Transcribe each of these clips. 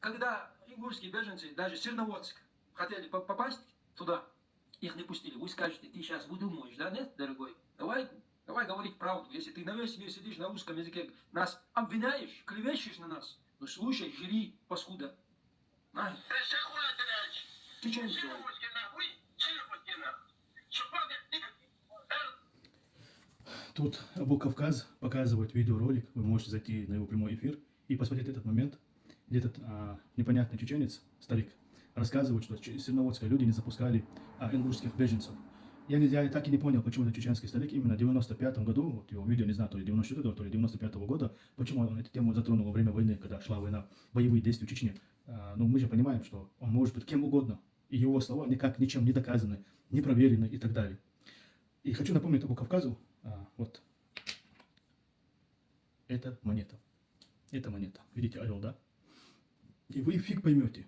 когда ингушские беженцы, даже Серноводск, хотели попасть туда, их не пустили. Вы скажете, ты сейчас выдумываешь, да? Нет, дорогой? Давай говорить правду. Если ты на весь мир сидишь на русском языке, нас обвиняешь, клевещешь на нас, ну слушай, жри, паскуда. Чеченцы. Тут Абу Кавказ показывает видеоролик, вы можете зайти на его прямой эфир и посмотреть этот момент, где этот непонятный чеченец, старик, рассказывает, что из Серноводска люди не запускали ингушских беженцев. Я так и не понял, почему этот чеченский старик именно в 95 году, вот его видео, не знаю, то ли 94 то ли 95 года, почему он эту тему затронул во время войны, когда шла война, боевые действия в Чечне. Ну, мы же понимаем, что он может быть кем угодно, и его слова никак ничем не доказаны, не проверены и так далее. И хочу напомнить Абу Кавказу, вот, это монета. Это монета. Видите, орел, да? И вы фиг поймете,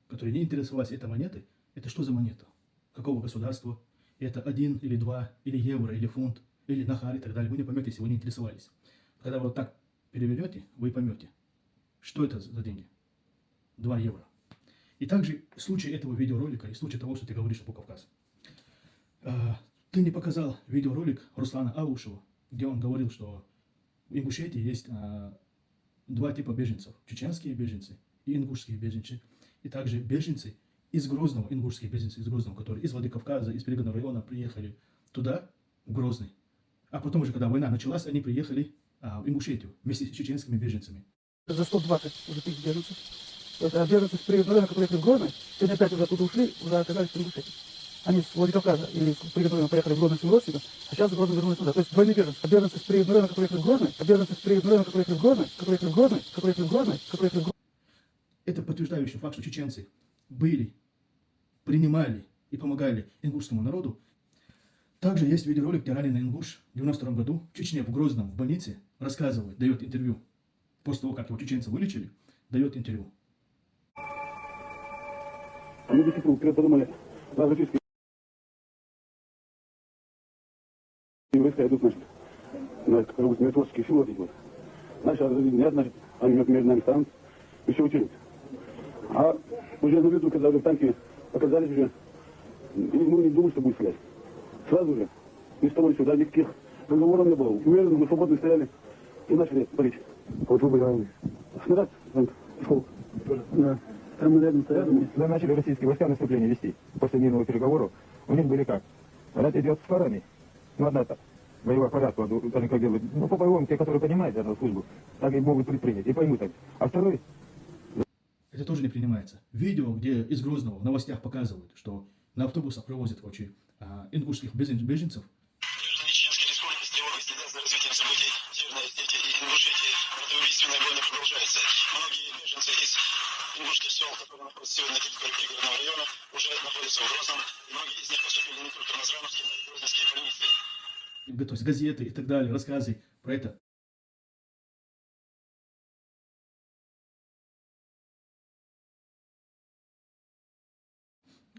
которые не интересовались этой монетой, это что за монета? Какого государства? Это 1 или 2, или евро, или фунт, или нахар и так далее. Вы не поймете, если вы не интересовались. Когда вы вот так перевернете, вы поймете, что это за деньги. 2 евро. И также в случае этого видеоролика, и в случае того, что ты говоришь Абу Кавказ. Ты не показал видеоролик Руслана Алушева, где он говорил, что в Ингушетии есть 2 типа беженцев. Чеченские беженцы и ингушские беженцы. И также беженцы из Грозного, ингушские беженцы из Грозного, которые из Владикавказа, из Перегонного района приехали туда, в Грозный. А потом уже, когда война началась, они приехали в Ингушетию вместе с чеченскими беженцами. За 120 уже тысяч беженцев. Это беженцы с Перегонного района, которые приехали в Грозный, сегодня опять уже оттуда ушли, уже оказались в Ингушетии. Они с Владикавказа или с Перегонного поехали в Грозный своим родственникам, а сейчас в Грозный вернулись туда. То есть двойные беженцы. Беженцы с Перегонного района, которые приехали в Грозный, беженцы с Перегонного района, которые приехали в Грозный, которые приехали в Грозный, которые приехали в Грозный, которые приехали в Грозный. Это подтверждающий факт, что чеченцы были, принимали и помогали ингушскому народу. Также есть видеоролик, где раненый ингуш в 92 году в Чечне, в Грозном, в больнице, рассказывает, дает интервью. После того, как его чеченцы вылечили, дает интервью. Они до сих пор подумали, российские войска идут, значит, на какие-то миротворческие силы вот эти вот. Наши нет, значит, они между нами станут, и все утянут. А уже на виду, когда уже в танке оказались уже, мы не думали, что будет стрелять. Сразу же, ни с того ни сюда, никаких разговоров не было. Уверенно, мы свободно стояли и начали палить. Вот вы были ранены. Снаряд, сколько? Да. Там мы рядом стояли. Когда начали российские войска наступление вести, после мирного переговора, у них были как? Рад идет с парами, ну одна так, боевая порядка, они как делают, ну по-боевому, те, которые понимают эту службу, так и могут предпринять, и поймут так. А второй... Это тоже не принимается. Видео, где из Грозного в новостях показывают, что на автобусах провозят ингушских беженцев. Граждане Чеченской Республики с тревогой следят за развитием событий в Северной Ингушетии. Это убийственная война продолжается. Многие беженцы из ингушских сел, которые находятся сегодня на территории пригородного района, уже находятся в Грозном. И многие из них поступили не только в Назрановские, но и в Грозненские больницы. То есть газеты и так далее, рассказы про это.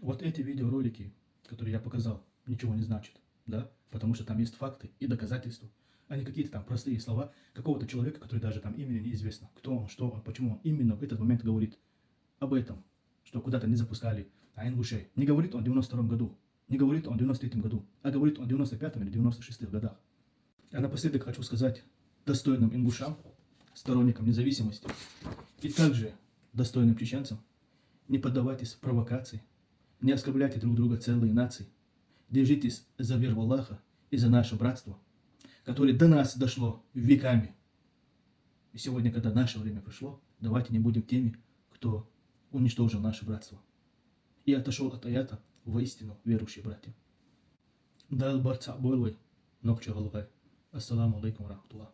Вот эти видеоролики, которые я показал, ничего не значат, да, потому что там есть факты и доказательства, а не какие-то там простые слова какого-то человека, который даже там имени неизвестно, кто он, что он, почему он именно в этот момент говорит об этом, что куда-то не запускали ингушей. Не говорит он в 92 году, не говорит он в 93 году, а говорит он в 95 или 96 годах. А напоследок хочу сказать достойным ингушам, сторонникам независимости и также достойным чеченцам: не поддавайтесь провокации, не оскорбляйте друг друга целые нации. Держитесь за веру Аллаха и за наше братство, которое до нас дошло веками. И сегодня, когда наше время пришло, давайте не будем теми, кто уничтожил наше братство и отошел от аята воистину верующие братья. Дал барца бойлой, нокча галгай. Ассаламу алейкум рахматуллах.